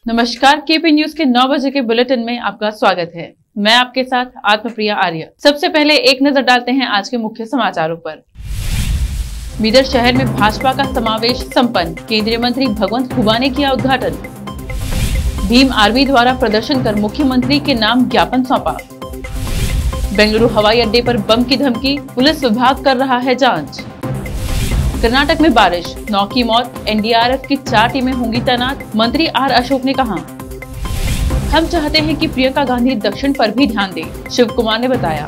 नमस्कार, KP news के 9 बजे के बुलेटिन में आपका स्वागत है। मैं आपके साथ आत्मप्रिया आर्य। सबसे पहले एक नजर डालते हैं आज के मुख्य समाचारों पर। बीदर शहर में भाजपा का समावेश संपन्न, केंद्रीय मंत्री भगवंत खुबा ने किया उद्घाटन। भीम आर्मी द्वारा प्रदर्शन कर मुख्यमंत्री के नाम ज्ञापन सौंपा। बेंगलुरु हवाई अड्डे पर बम की धमकी, पुलिस विभाग कर रहा है जांच। कर्नाटक में बारिश, 9 की मौत, एनडीआरएफ की 4 टीमें होंगी तैनात, मंत्री आर अशोक ने कहा। हम चाहते हैं कि प्रियंका गांधी दक्षिण पर भी ध्यान दे, शिव कुमार ने बताया।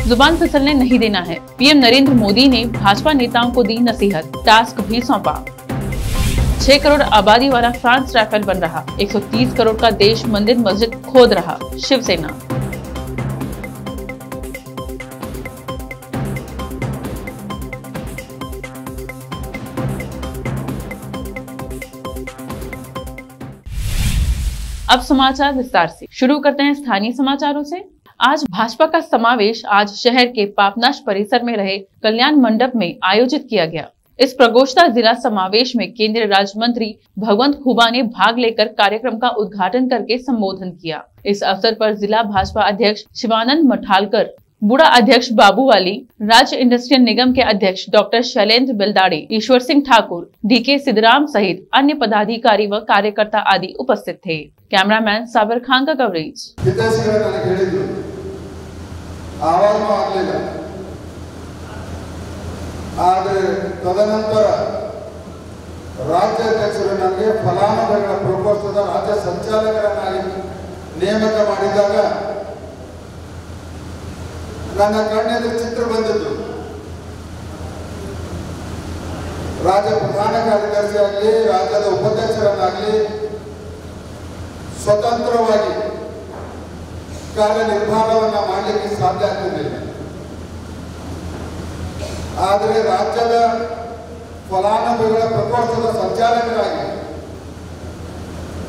जुबान फिसलने नहीं देना है, पीएम नरेंद्र मोदी ने भाजपा नेताओं को दी नसीहत, टास्क भी सौंपा। 6 करोड़ आबादी वाला फ्रांस राफेल बन रहा, 130 करोड़ का देश मंदिर मस्जिद खोद रहा, शिवसेना। अब समाचार विस्तार से। शुरू करते हैं स्थानीय समाचारों से। आज भाजपा का समावेश आज शहर के पापनाश परिसर में रहे कल्याण मंडप में आयोजित किया गया। इस प्रगोष्ठा जिला समावेश में केंद्रीय राज्य मंत्री भगवंत खुबा ने भाग लेकर कार्यक्रम का उद्घाटन करके संबोधन किया। इस अवसर पर जिला भाजपा अध्यक्ष शिवानंद मठालकर, बूढ़ा अध्यक्ष बाबूवाली, राज्य इंडस्ट्रियल निगम के अध्यक्ष डॉक्टर शैलेंद्र बेलदाड़ी, ईश्वर सिंह ठाकुर, डीके सिद्धराम सहित अन्य पदाधिकारी व कार्यकर्ता आदि उपस्थित थे। कैमरामैन साबर खान का कवरेज। तदनंतर राज्याध्यक्षರು ನನಗೆ ಫಲಾನುಭವಿಗಳ ಪ್ರಕೋಷ್ಠದ ರಾಜ್ಯ ಸಂಚಾಲಕರನ್ನಾಗಿ ನೇಮಕ ಮಾಡಿದಾಗ ನನ್ನ ಕಣ್ಣೆದುರು ಚಿತ್ರ ಬಂದಿತ್ತು। ರಾಜ್ಯ ಪ್ರಧಾನ ಕಾರ್ಯದರ್ಶಿ ಆಗಲಿ, ರಾಜ್ಯದ ಉಪಾಧ್ಯಕ್ಷರನ್ನಾಗಲಿ ಸ್ವತಂತ್ರವಾಗಿ ಕಾರ್ಯನಿರ್ವಹಣೆಯನ್ನು ಮಾಡಲಿಕ್ಕೆ ಸಾಧ್ಯ ಆಗ್ತಿರಲಿಲ್ಲ। ಆದರೆ ರಾಜ್ಯದ ಫಲಾನುಭವಿಗಳ ಪ್ರಕೋಷ್ಠದ ಸಂಚಾಲಕರಾಗಿ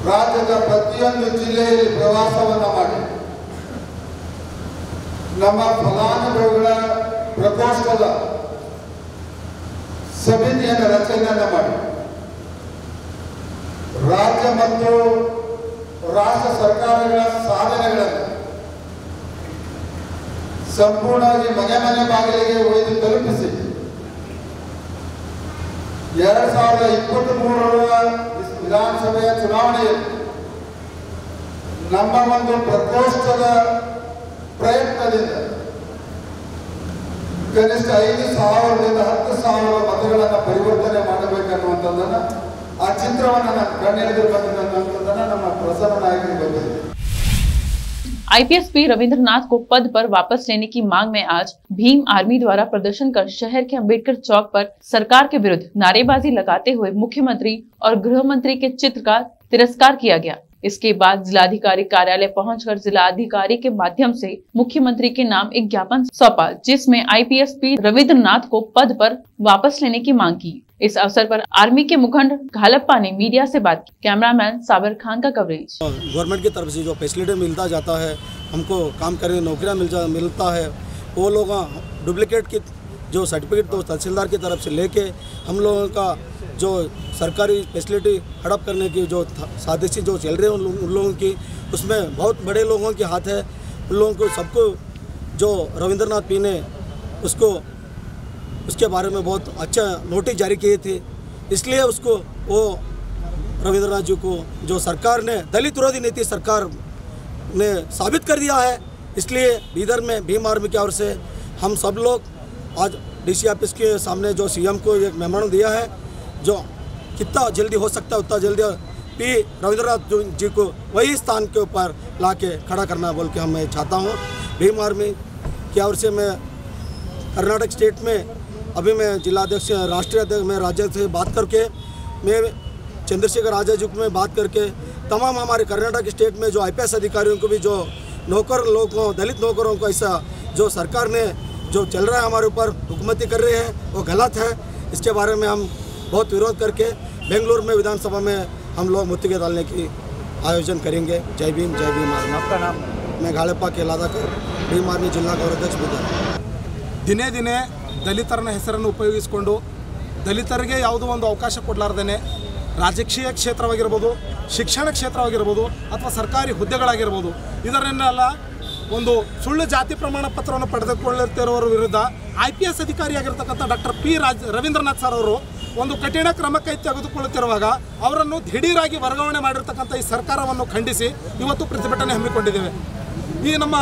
ರಾಜ್ಯದ ಪ್ರತಿಯೊಂದು ಜಿಲ್ಲೆಯಲ್ಲಿ ಪ್ರವಾಸವನ್ನು ಮಾಡಿ ನಮ್ಮ ಫಲಾನುಭವಿಗಳ ಪ್ರಕೋಷ್ಠದ ಸಮಿತಿಯನ್ನು ರಚನೆಯನ್ನು ಮಾಡಿ ರಾಜ್ಯ ಮತ್ತು ರಾಷ್ಟ್ರ ಸರ್ಕಾರಗಳ ಸಾಧನೆಗಳನ್ನು ಸಂಪೂರ್ಣವಾಗಿ ಮನೆ ಮನೆ ಬಾಗಿಲಿಗೆ ಒಯ್ದು ತಲುಪಿಸಿ 2023ರ ವಿಧಾನಸಭೆಯ ಚುನಾವಣೆಯಲ್ಲಿ ನಮ್ಮ ಒಂದು ಪ್ರಕೋಷ್ಠದ ಪ್ರಯತ್ನದಿಂದ ಕನಿಷ್ಠ 5,000ರಿಂದ 10,000 ಮತಗಳನ್ನು ಪರಿವರ್ತನೆ ಮಾಡಬೇಕನ್ನುವಂಥದ್ದನ್ನು ಆ ಚಿತ್ರವನ್ನು ನಾನು ಕಣ್ಣೆದುರು ಬಂದಿದ್ದನ್ನು ನಮ್ಮ ಪ್ರಸನ್ನ ನಾಯಕರಿಗೆ ಬಂದಿದೆ। आईपीएस रविंद्रनाथ को पद पर वापस लेने की मांग में आज भीम आर्मी द्वारा प्रदर्शन कर शहर के अंबेडकर चौक पर सरकार के विरुद्ध नारेबाजी लगाते हुए मुख्यमंत्री और गृह मंत्री के चित्र का तिरस्कार किया गया। इसके बाद जिलाधिकारी कार्यालय पहुंचकर जिलाधिकारी के माध्यम से मुख्यमंत्री के नाम एक ज्ञापन सौंपा, जिसमें आईपीएस रविंद्रनाथ को पद पर वापस लेने की मांग की। इस अवसर पर आर्मी के मुखंड घालप्पा ने मीडिया से बात की। कैमरामैन साबर खान का कवरेज। गवर्नमेंट की तरफ से जो फैसिलिटी मिलता जाता है, हमको काम करने नौकरियां मिलता है, वो लोग डुप्लीकेट की जो सर्टिफिकेट तो तहसीलदार की तरफ से लेके हम लोगों का जो सरकारी फैसिलिटी हड़प करने की जो साजिश जो चल रही है उन लोगों की, उसमें बहुत बड़े लोगों के हाथ है। उन लोगों को सबको जो रविंद्रनाथ पी ने उसके बारे में बहुत अच्छा नोटिस जारी किए थे, इसलिए उसको वो रविंद्रनाथ जी को जो सरकार ने दलित विरोधी नीति सरकार ने साबित कर दिया है। इसलिए बीदर में भीम आर्मी की ओर से हम सब लोग आज डीसी ऑफिस के सामने जो सीएम को एक मेमोरेंडम दिया है, जो कितना जल्दी हो सकता है उतना जल्दी पी रविंद्रनाथ जी को वही स्थान के ऊपर ला के खड़ा करना बोल के मैं चाहता हूँ। भीम आर्मी की ओर से मैं कर्नाटक स्टेट में अभी मैं जिलाध्यक्ष राष्ट्रीय अध्यक्ष में राज्य से बात करके मैं चंद्रशेखर आजाद में बात करके तमाम हमारे कर्नाटक स्टेट में जो आईपीएस अधिकारियों को भी जो नौकर लोगों दलित नौकरों को ऐसा जो सरकार ने जो चल रहा है हमारे ऊपर हुकूमती कर रहे हैं वो गलत है। इसके बारे में हम बहुत विरोध करके बेंगलुरु में विधानसभा में हम लोग मुत्तिगे डालने की आयोजन करेंगे। जय भीम आर्मी। आपका नाम? मैं घालप्पा के लादाकर, भीम आर्मी जिला गौराध्यक्ष बीदर। ದಿನೇ ದಿನೇ ದಲಿತರನ್ನ ಹೆಸರನ್ನು ಉಪಯೋಗಿಸಿಕೊಂಡು ದಲಿತರಿಗೆ ಯಾವುದೋ ಒಂದು ಅವಕಾಶ ಕೊಡಲಾರ್ದೇನೆ ರಾಜಕೀಯ ಕ್ಷೇತ್ರವಾಗಿರ್ಬೋದು, ಶಿಕ್ಷಣ ಕ್ಷೇತ್ರವಾಗಿರ್ಬೋದು ಅಥವಾ ಸರ್ಕಾರಿ ಹುದ್ದೆಗಳಾಗಿರ್ಬೋದು, ಇದರನ್ನೆಲ್ಲ ಒಂದು ಸುಳ್ಳು ಜಾತಿ ಪ್ರಮಾಣ ಪತ್ರವನ್ನು ಪಡೆದುಕೊಳ್ಳುತ್ತಿರುವವರ ವಿರುದ್ಧ IPS ಅಧಿಕಾರಿಯಾಗಿರ್ತಕ್ಕಂಥ ಡಾಕ್ಟರ್ P. ರವೀಂದ್ರನಾಥ್ ಸರ್ ಅವರು ಒಂದು ಕಠಿಣ ಕ್ರಮ ಕೈ ತೆಗೆದುಕೊಳ್ಳುತ್ತಿರುವಾಗ ಅವರನ್ನು ದಿಢೀರಾಗಿ ವರ್ಗಾವಣೆ ಮಾಡಿರ್ತಕ್ಕಂಥ ಈ ಸರ್ಕಾರವನ್ನು ಖಂಡಿಸಿ ಇವತ್ತು ಪ್ರತಿಭಟನೆ ಹಮ್ಮಿಕೊಂಡಿದ್ದೇವೆ. ಈ ನಮ್ಮ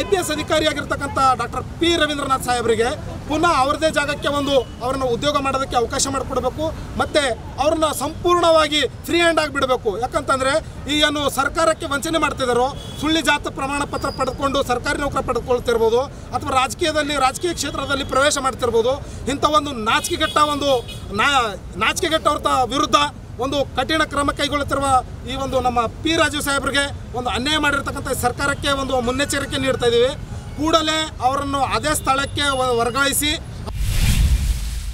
IPS ಅಧಿಕಾರಿಯಾಗಿರ್ತಕ್ಕಂಥ ಡಾಕ್ಟರ್ P. ರವೀಂದ್ರನಾಥ್ ಸಾಹೇಬರಿಗೆ ಪುನಃ ಅವರದೇ ಜಾಗಕ್ಕೆ ಅವರನ್ನು ಉದ್ಯೋಗ ಮಾಡೋದಕ್ಕೆ ಅವಕಾಶ ಮಾಡಿಕೊಡಬೇಕು ಮತ್ತು ಅವ್ರನ್ನ ಸಂಪೂರ್ಣವಾಗಿ ಫ್ರೀ ಹ್ಯಾಂಡ್ ಆಗಿಬಿಡಬೇಕು. ಯಾಕಂತಂದರೆ ಈ ಏನು ಸರ್ಕಾರಕ್ಕೆ ವಂಚನೆ ಮಾಡ್ತಿದ್ದಾರೋ, ಸುಳ್ಳಿ ಜಾತಿ ಪ್ರಮಾಣ ಪತ್ರ ಪಡೆದುಕೊಂಡು ಸರ್ಕಾರಿ ನೌಕರಿ ಪಡೆದುಕೊಳ್ತಿರ್ಬೋದು ಅಥವಾ ರಾಜಕೀಯ ಕ್ಷೇತ್ರದಲ್ಲಿ ಪ್ರವೇಶ ಮಾಡ್ತಿರ್ಬೋದು, ಇಂಥ ಒಂದು ನಾಚಿಕೆಗೆಟ್ಟವ್ರ ವಿರುದ್ಧ ಒಂದು ಕಠಿಣ ಕ್ರಮ ಕೈಗೊಳ್ಳುತ್ತಿರುವ ಈ ಒಂದು ನಮ್ಮ P. ರಾಜೀವ್ ಸಾಹೇಬರಿಗೆ ಒಂದು ಅನ್ಯಾಯ ಮಾಡಿರ್ತಕ್ಕಂಥ ಸರ್ಕಾರಕ್ಕೆ ಒಂದು ಮುನ್ನೆಚ್ಚರಿಕೆ ನೀಡ್ತಾ ಇದ್ದೀವಿ. ಕೂಡಲೇ ಅವರನ್ನು ಅದೇ ಸ್ಥಳಕ್ಕೆ ವರ್ಗಾಯಿಸಿ.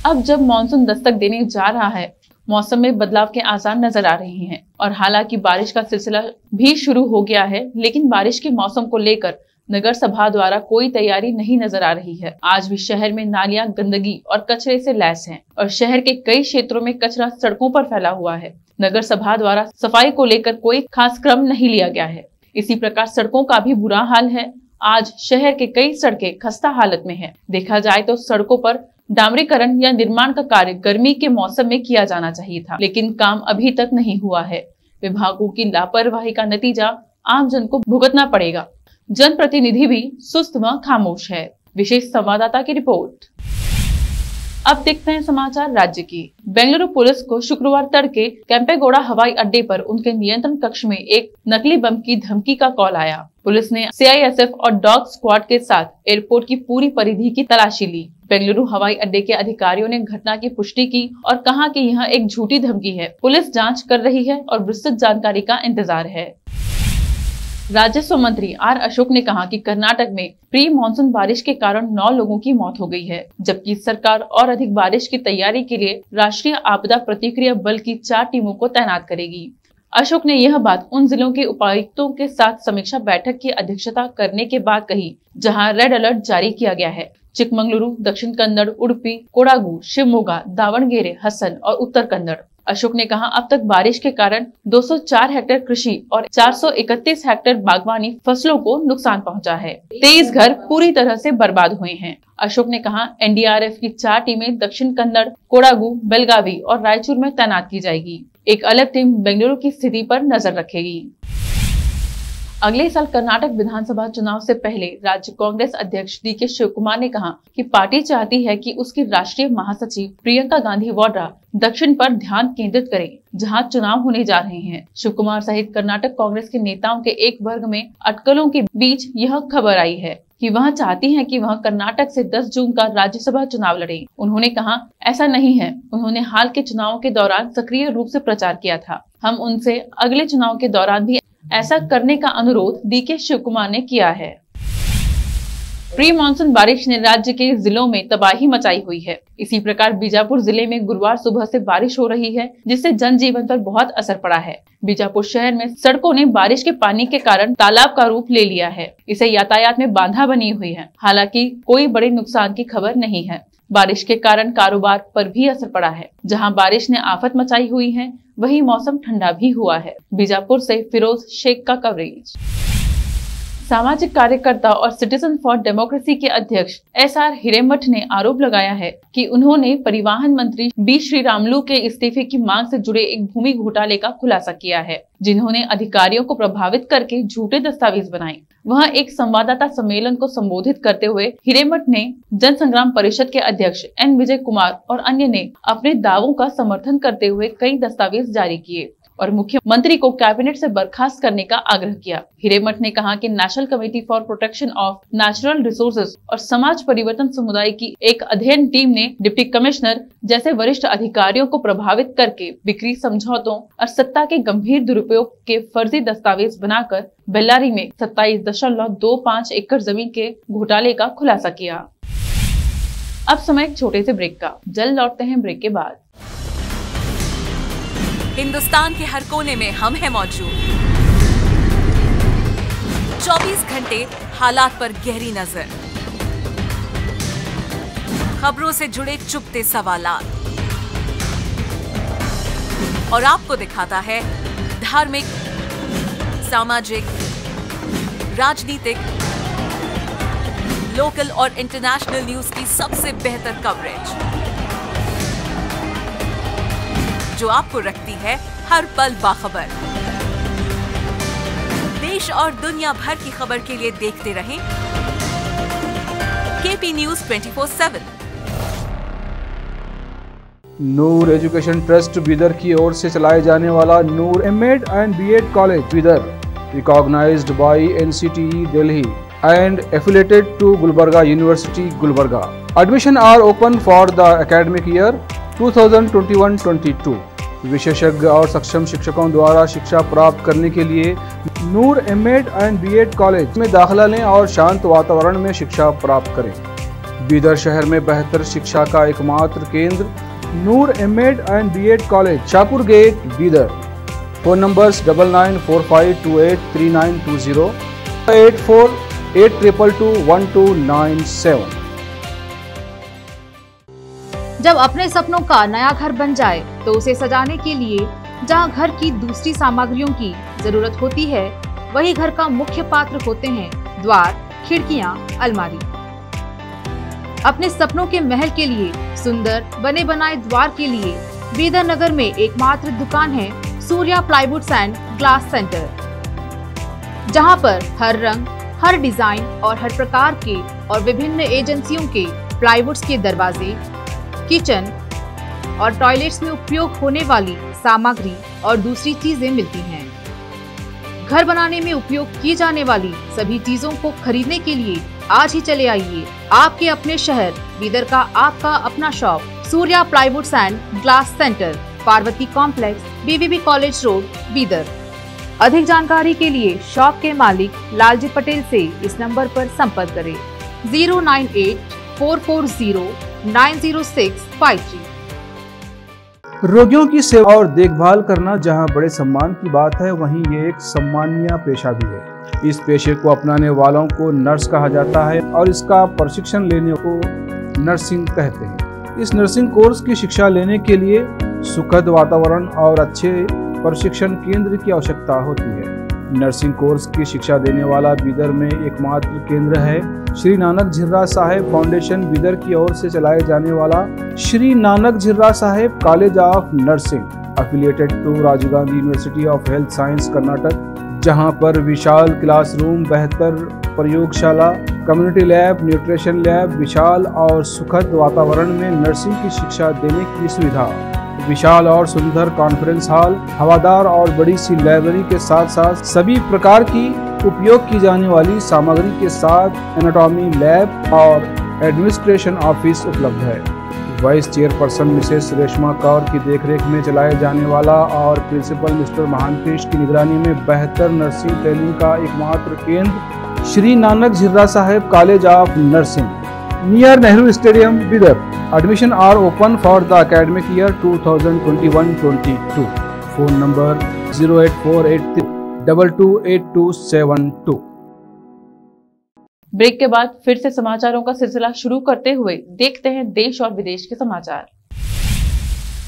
अब जब मानसून दस्तक देने जा रहा है, मौसम में बदलाव के आसार नजर आ रहे हैं और हालांकि बारिश का सिलसिला भी शुरू हो गया है, लेकिन बारिश के मौसम को लेकर नगर सभा द्वारा कोई तैयारी नहीं नजर आ रही है। आज भी शहर में नालियां गंदगी और कचरे से लैस हैं और शहर के कई क्षेत्रों में कचरा सड़कों पर फैला हुआ है। नगर सभा द्वारा सफाई को लेकर कोई खास क्रम नहीं लिया गया है। इसी प्रकार सड़कों का भी बुरा हाल है। आज शहर के कई सड़कें खस्ता हालत में है। देखा जाए तो सड़कों पर डामरीकरण या निर्माण का कार्य गर्मी के मौसम में किया जाना चाहिए था, लेकिन काम अभी तक नहीं हुआ है। विभागों की लापरवाही का नतीजा आम जन को भुगतना पड़ेगा। जनप्रतिनिधि भी सुस्त व खामोश है। विशेष संवाददाता की रिपोर्ट। अब देखते हैं समाचार राज्य की। बेंगलुरु पुलिस को शुक्रवार तड़के केम्पेगौड़ा हवाई अड्डे पर उनके नियंत्रण कक्ष में एक नकली बम की धमकी का कॉल आया। पुलिस ने CISF और डॉग स्क्वाड के साथ एयरपोर्ट की पूरी परिधि की तलाशी ली। बेंगलुरु हवाई अड्डे के अधिकारियों ने घटना की पुष्टि की और कहा कि यह एक झूठी धमकी है। पुलिस जांच कर रही है और विस्तृत जानकारी का इंतजार है। राजस्व मंत्री R. अशोक ने कहा कि कर्नाटक में प्री मानसून बारिश के कारण 9 लोगों की मौत हो गई है, जबकि सरकार और अधिक बारिश की तैयारी के लिए राष्ट्रीय आपदा प्रतिक्रिया बल की 4 टीमों को तैनात करेगी। अशोक ने यह बात उन जिलों के उपायुक्तों के साथ समीक्षा बैठक की अध्यक्षता करने के बाद कही, जहां रेड अलर्ट जारी किया गया है। चिकमंगलुरु, दक्षिण कन्नड़, उडुपी, कोडागु, शिवमोगा, दावणगेरे, हसन और उत्तर कन्नड़। अशोक ने कहा अब तक बारिश के कारण 204 हेक्टेयर कृषि और 431 हेक्टेयर बागवानी फसलों को नुकसान पहुंचा है। 23 घर पूरी तरह से बर्बाद हुए हैं। अशोक ने कहा NDRF की 4 टीमें दक्षिण कन्नड़, कोडागु, बेलगावी और रायचूर में तैनात की जाएगी। एक अलग टीम बेंगलुरु की स्थिति पर नजर रखेगी। अगले साल कर्नाटक विधानसभा चुनाव से पहले राज्य कांग्रेस अध्यक्ष DK शिवकुमार ने कहा कि पार्टी चाहती है कि उसकी राष्ट्रीय महासचिव प्रियंका गांधी वाड्रा दक्षिण पर ध्यान केंद्रित करें, जहां चुनाव होने जा रहे हैं। शिवकुमार सहित कर्नाटक कांग्रेस के नेताओं के एक वर्ग में अटकलों के बीच यह खबर आई है कि वह चाहती हैं कि वह कर्नाटक से 10 जून का राज्यसभा चुनाव लड़े। उन्होंने कहा ऐसा नहीं है। उन्होंने हाल के चुनावों के दौरान सक्रिय रूप से प्रचार किया था। हम उनसे अगले चुनाव के दौरान भी ऐसा करने का अनुरोध DK शिवकुमार ने किया है। प्री मानसून बारिश ने राज्य के जिलों में तबाही मचाई हुई है। इसी प्रकार बीजापुर जिले में गुरुवार सुबह से बारिश हो रही है, जिससे जनजीवन पर बहुत असर पड़ा है। बीजापुर शहर में सड़कों ने बारिश के पानी के कारण तालाब का रूप ले लिया है। इसे यातायात में बाधा बनी हुई है। हालांकि कोई बड़े नुकसान की खबर नहीं है। बारिश के कारण कारोबार पर भी असर पड़ा है। जहां बारिश ने आफत मचाई हुई है, वहीं मौसम ठंडा भी हुआ है। बीजापुर से फिरोज शेख का कवरेज। सामाजिक कार्यकर्ता और सिटीजन फॉर डेमोक्रेसी के अध्यक्ष SR हिरेमठ ने आरोप लगाया है कि उन्होंने परिवहन मंत्री B. श्रीरामुलु के इस्तीफे की मांग से जुड़े एक भूमि घोटाले का खुलासा किया है, जिन्होंने अधिकारियों को प्रभावित करके झूठे दस्तावेज बनाए। वह एक संवाददाता सम्मेलन को संबोधित करते हुए हिरेमठ ने जन संग्राम परिषद के अध्यक्ष N. विजय कुमार और अन्य ने अपने दावों का समर्थन करते हुए कई दस्तावेज जारी किए और मुख्यमंत्री को कैबिनेट से बर्खास्त करने का आग्रह किया। हिरेमठ ने कहा कि national committee for protection of natural resources और समाज परिवर्तन समुदाय की एक अध्ययन टीम ने डिप्टी कमिश्नर जैसे वरिष्ठ अधिकारियों को प्रभावित करके बिक्री समझौतों और सत्ता के गंभीर दुरुपयोग के फर्जी दस्तावेज बनाकर बेल्लारी में 27.25 एकड़ जमीन के घोटाले का खुलासा किया। अब समय एक छोटे से ब्रेक का। जल्द लौटते हैं ब्रेक के बाद। हिंदुस्तान के हर कोने में हम हैं मौजूद। 24 घंटे हालात पर गहरी नजर, खबरों से जुड़े चुपते सवालात, और आपको दिखाता है धार्मिक, सामाजिक, राजनीतिक, लोकल और इंटरनेशनल न्यूज की सबसे बेहतर कवरेज, जो आपको रखती है हर पल बाखबर। देश और दुनिया भर की खबर के लिए देखते रहें KP news 24/7। Noor education trust Bidar की ओर से चलाए जाने वाला Noor MEd and BEd college Bidar, recognised by NCTE Delhi and affiliated to Gulbarga University, Gulbarga. Admission are open for the academic year 2021-22. विशेषज्ञ और सक्षम शिक्षकों द्वारा शिक्षा प्राप्त करने के लिए नूर एमएड एंड बीएड कॉलेज में दाखिला लें और शांत वातावरण में शिक्षा प्राप्त करें। बीदर शहर में बेहतर शिक्षा का एकमात्र केंद्र Noor MEd and BEd college, Shahpur gate, Bidar. Phone numbers 9945283920, 8482221297। जब अपने सपनों का नया घर बन जाए तो उसे सजाने के लिए जहां घर की दूसरी सामग्रियों की जरूरत होती है, वही घर का मुख्य पात्र होते हैं द्वार, खिड़कियां, अलमारी। अपने सपनों के महल के लिए सुंदर बने बनाए द्वार के लिए बीदर नगर में एकमात्र दुकान है सूर्या प्लाईवुड्स एंड ग्लास सेंटर, जहां पर हर रंग, हर डिजाइन और हर प्रकार के और विभिन्न एजेंसियों के प्लाईवुड्स के दरवाजे, किचन और टॉयलेट्स में उपयोग होने वाली सामग्री और दूसरी चीजें मिलती हैं। घर बनाने में उपयोग की जाने वाली सभी चीजों को खरीदने के लिए आज ही चले आइए आपके अपने शहर बीदर का आपका अपना shop Surya प्लाईवुड्स and glass centre, Parvati complex, BBB college road, Bidar. अधिक जानकारी के लिए शॉप के मालिक लालजी पटेल से इस नंबर पर संपर्क करें 09844090653। रोगियों की सेवा और देखभाल करना जहां बड़े सम्मान की बात है, वहीं ये एक सम्मानीय पेशा भी है। इस पेशे को अपनाने वालों को नर्स कहा जाता है और इसका प्रशिक्षण लेने को नर्सिंग कहते हैं। इस नर्सिंग कोर्स की शिक्षा लेने के लिए सुखद वातावरण और अच्छे प्रशिक्षण केंद्र की आवश्यकता होती है। नर्सिंग कोर्स की शिक्षा देने वाला बीदर में एकमात्र केंद्र है श्री नानक झिर्रा साहेब फाउंडेशन बीदर की ओर से चलाए जाने वाला श्री नानक झिर्रा साहेब college of nursing, affiliated to Rajiv Gandhi university of health science, Karnataka, जहां पर विशाल क्लासरूम, बेहतर प्रयोगशाला, कम्युनिटी लैब, न्यूट्रिशन लैब, विशाल और सुखद वातावरण में नर्सिंग की शिक्षा देने की सुविधा, विशाल और सुंदर कॉन्फ्रेंस हॉल, हवादार और बड़ी सी लाइब्रेरी के साथ साथ सभी प्रकार की उपयोग की जाने वाली सामग्री के साथ एनाटॉमी लैब और एडमिनिस्ट्रेशन ऑफिस उपलब्ध है। Vice chairperson Mrs Reshma Kaur की देखरेख में चलाए जाने वाला और प्रिंसिपल मिस्टर महांतेश की निगरानी में बेहतर नर्सिंग ट्रेनिंग का एकमात्र केंद्र श्री नानक झिर्रा साहेब college of nursing, near Nehru stadium, Bidar. Admission are open for the academic year 2021-22. Phone number 08483228272। Break के बाद फिर से समाचारों का सिलसिला शुरू करते हुए देखते हैं देश और विदेश के समाचार।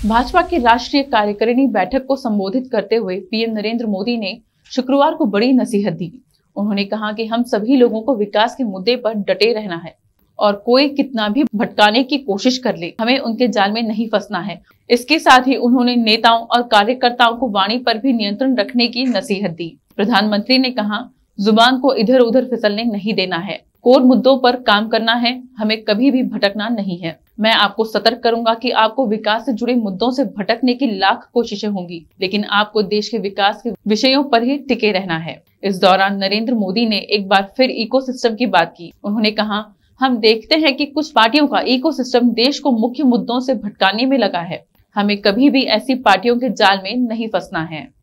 भाजपा की राष्ट्रीय कार्यकारिणी बैठक को संबोधित करते हुए पीएम नरेंद्र मोदी ने शुक्रवार को बड़ी नसीहत दी। उन्होंने कहा कि हम सभी लोगों को विकास के मुद्दे पर डटे रहना है और कोई कितना भी भटकाने की कोशिश कर ले, हमें उनके जाल में नहीं फंसना है। इसके साथ ही उन्होंने नेताओं और कार्यकर्ताओं को वाणी पर भी नियंत्रण रखने की नसीहत दी। प्रधानमंत्री ने कहा, जुबान को इधर उधर फिसलने नहीं देना है, कोर मुद्दों पर काम करना है, हमें कभी भी भटकना नहीं है। मैं आपको सतर्क करूंगा कि आपको विकास से जुड़े मुद्दों से भटकने की लाख कोशिशें होंगी, लेकिन आपको देश के विकास के विषयों पर ही टिके रहना है। इस दौरान नरेंद्र मोदी ने एक बार फिर इकोसिस्टम की बात की। उन्होंने कहा, हम देखते हैं कि कुछ पार्टियों का इकोसिस्टम देश को मुख्य मुद्दों से भटकाने में लगा है। हमें कभी भी ऐसी पार्टियों के जाल में नहीं फंसना है।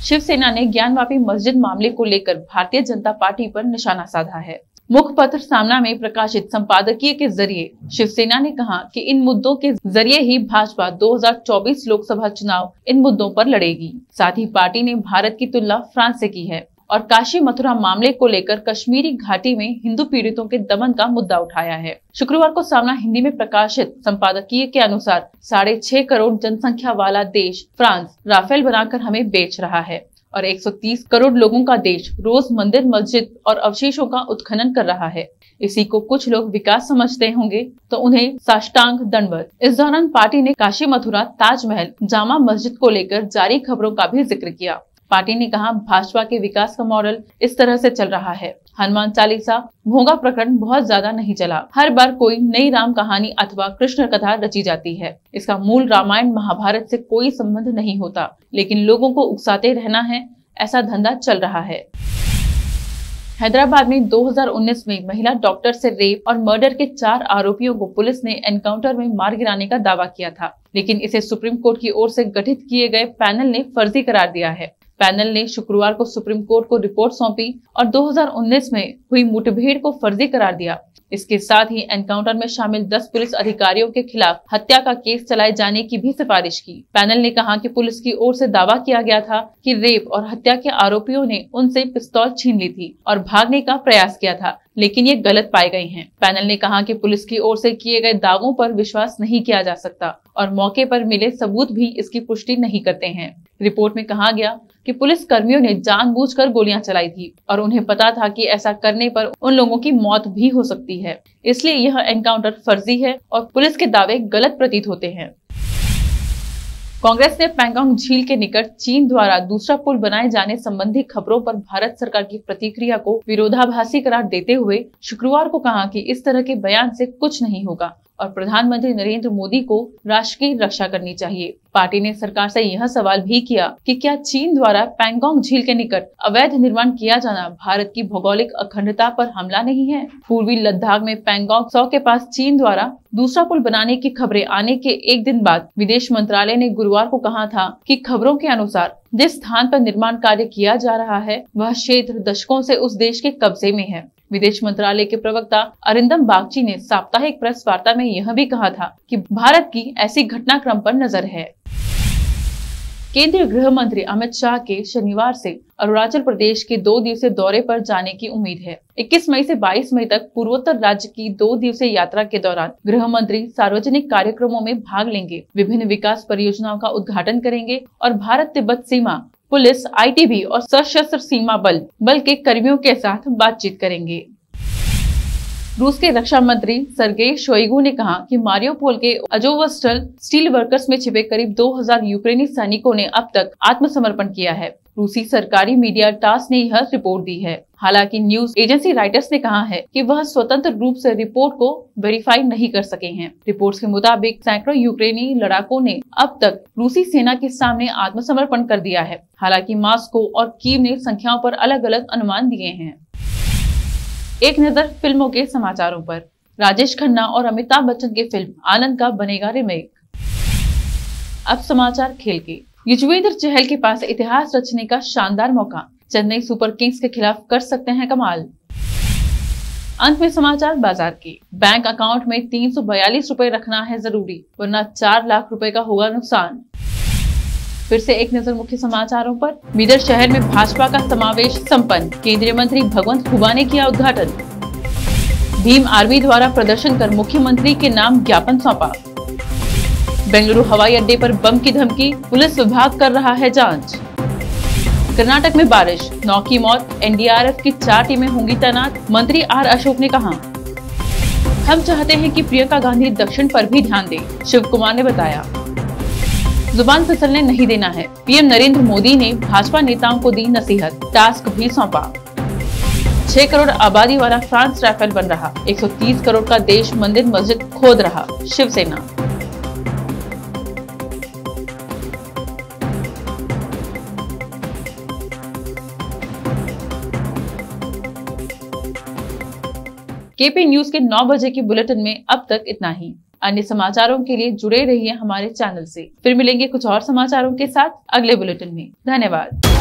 शिवसेना ने ज्ञानवापी मस्जिद मामले को लेकर भारतीय जनता पार्टी पर निशाना साधा है। मुखपत्र सामना में प्रकाशित संपादकीय के जरिए शिवसेना ने कहा कि इन मुद्दों के जरिए ही भाजपा 2024 लोकसभा चुनाव इन मुद्दों पर लड़ेगी। साथ ही पार्टी ने भारत की तुलना फ्रांस से की है और काशी मथुरा मामले को लेकर कश्मीरी घाटी में हिंदू पीड़ितों के दमन का मुद्दा उठाया है। शुक्रवार को सामना हिंदी में प्रकाशित संपादकीय के अनुसार 6.5 करोड़ जनसंख्या वाला देश फ्रांस राफेल बनाकर हमें बेच रहा है और 130 करोड़ लोगों का देश रोज मंदिर मस्जिद और अवशेषों का उत्खनन कर रहा है। इसी को कुछ लोग विकास समझते होंगे तो उन्हें साष्टांग दंडवत। इस दौरान पार्टी ने काशी मथुरा ताजमहल जामा मस्जिद को लेकर जारी खबरों का भी जिक्र किया। पार्टी ने कहा, भाजपा के विकास का मॉडल इस तरह से चल रहा है। हनुमान चालीसा भोगा प्रकरण बहुत ज्यादा नहीं चला। हर बार कोई नई राम कहानी अथवा कृष्ण कथा रची जाती है। इसका मूल रामायण महाभारत से कोई संबंध नहीं होता, लेकिन लोगों को उकसाते रहना है, ऐसा धंधा चल रहा है। हैदराबाद में 2019 में महिला डॉक्टर से रेप और मर्डर के 4 आरोपियों को पुलिस ने एनकाउंटर में मार गिराने का दावा किया था, लेकिन इसे सुप्रीम कोर्ट की ओर से गठित किए गए पैनल ने फर्जी करार दिया है। पैनल ने शुक्रवार को सुप्रीम कोर्ट को रिपोर्ट सौंपी और 2019 में हुई मुठभेड़ को फर्जी करार दिया। इसके साथ ही एनकाउंटर में शामिल 10 पुलिस अधिकारियों के खिलाफ हत्या का केस चलाए जाने की भी सिफारिश की। पैनल ने कहा कि पुलिस की ओर से दावा किया गया था कि रेप और हत्या के आरोपियों ने उनसे पिस्तौल छीन ली थी और भागने का प्रयास किया था, लेकिन ये गलत पाए गए हैं। पैनल ने कहा कि पुलिस की ओर से किए गए दावों पर विश्वास नहीं किया जा सकता और मौके पर मिले सबूत भी इसकी पुष्टि नहीं करते हैं। रिपोर्ट में कहा गया कि पुलिस कर्मियों ने जानबूझकर गोलियां चलाई थी और उन्हें पता था कि ऐसा करने पर उन लोगों की मौत भी हो सकती है, इसलिए यह एनकाउंटर फर्जी है और पुलिस के दावे गलत प्रतीत होते हैं। कांग्रेस ने पैंगोंग झील के निकट चीन द्वारा दूसरा पुल बनाए जाने संबंधी खबरों पर भारत सरकार की प्रतिक्रिया को विरोधाभासी करार देते हुए शुक्रवार को कहा कि इस तरह के बयान से कुछ नहीं होगा और प्रधानमंत्री नरेंद्र मोदी को राष्ट्र की रक्षा करनी चाहिए। पार्टी ने सरकार से यह सवाल भी किया कि क्या चीन द्वारा पैंगोंग झील के निकट अवैध निर्माण किया जाना भारत की भौगोलिक अखंडता पर हमला नहीं है। पूर्वी लद्दाख में पैंगोंग त्सो के पास चीन द्वारा दूसरा पुल बनाने की खबरें आने के एक दिन बाद विदेश मंत्रालय ने गुरुवार को कहा था कि खबरों के अनुसार जिस स्थान पर निर्माण कार्य किया जा रहा है वह क्षेत्र दशकों से उस देश के कब्जे में है। विदेश मंत्रालय के प्रवक्ता अरिंदम बागची ने साप्ताहिक प्रेस वार्ता में यह भी कहा था कि भारत की ऐसी घटनाक्रम पर नजर है। केंद्रीय गृह मंत्री अमित शाह के शनिवार से अरुणाचल प्रदेश के 2 दिवसीय दौरे पर जाने की उम्मीद है। 21 मई से 22 मई तक पूर्वोत्तर राज्य की 2 दिवसीय यात्रा के दौरान गृह मंत्री सार्वजनिक कार्यक्रमों में भाग लेंगे, विभिन्न विकास परियोजनाओं का उद्घाटन करेंगे और भारत तिब्बत सीमा पुलिस, आईटीबी और सशस्त्र सीमा बल के कर्मियों के साथ बातचीत करेंगे। रूस के रक्षा मंत्री सर्गेई शोइगु ने कहा कि मारियोपोल के अजोवस्टल स्टील वर्कर्स में छिपे करीब 2000 यूक्रेनी सैनिकों ने अब तक आत्मसमर्पण किया है। रूसी सरकारी मीडिया टास ने यह रिपोर्ट दी है। हालांकि न्यूज एजेंसी राइटर्स ने कहा है कि वह स्वतंत्र रूप से रिपोर्ट को वेरीफाई नहीं कर सके हैं। रिपोर्ट्स के मुताबिक सैकड़ों यूक्रेनी लड़ाकों ने अब तक रूसी सेना के सामने आत्मसमर्पण कर दिया है। हालांकि मॉस्को और कीव ने संख्याओं पर अलग अलग अनुमान दिए हैं। एक नजर फिल्मों के समाचारों पर। राजेश खन्ना और अमिताभ बच्चन की फिल्म आनंद का बनेगा रीमेक। अब समाचार खेल के। युजवेंद्र चहल के पास इतिहास रचने का शानदार मौका, चेन्नई सुपर किंग्स के खिलाफ कर सकते हैं कमाल। अंत में समाचार बाजार के। बैंक अकाउंट में 342 रुपए रखना है जरूरी, वरना 4 लाख रुपए का होगा नुकसान। फिर से एक नजर मुख्य समाचारों पर। बीदर शहर में भाजपा का समावेश संपन्न, केंद्रीय मंत्री भगवंत खुबा ने किया उद्घाटन। भीम आर्मी द्वारा प्रदर्शन कर मुख्यमंत्री के नाम ज्ञापन सौंपा। बेंगलुरु हवाई अड्डे पर बम की धमकी, पुलिस विभाग कर रहा है जांच। कर्नाटक में बारिश, 9 की मौत, एनडीआरएफ की 4 टीमें होंगी तैनात, मंत्री आर अशोक ने कहा। हम चाहते हैं कि प्रियंका गांधी दक्षिण पर भी ध्यान दें, शिव कुमार ने बताया। जुबान फिसलने नहीं देना है, पीएम नरेंद्र मोदी ने भाजपा नेताओं को दी नसीहत, टास्क भी सौंपा। 6 करोड़ आबादी वाला फ्रांस राफेल बन रहा, 130 करोड़ का देश मंदिर मस्जिद खोद रहा, शिवसेना। केपी न्यूज के 9 बजे के बुलेटिन में अब तक इतना ही। अन्य समाचारों के लिए जुड़े रहिए हमारे चैनल से। फिर मिलेंगे कुछ और समाचारों के साथ अगले बुलेटिन में। धन्यवाद।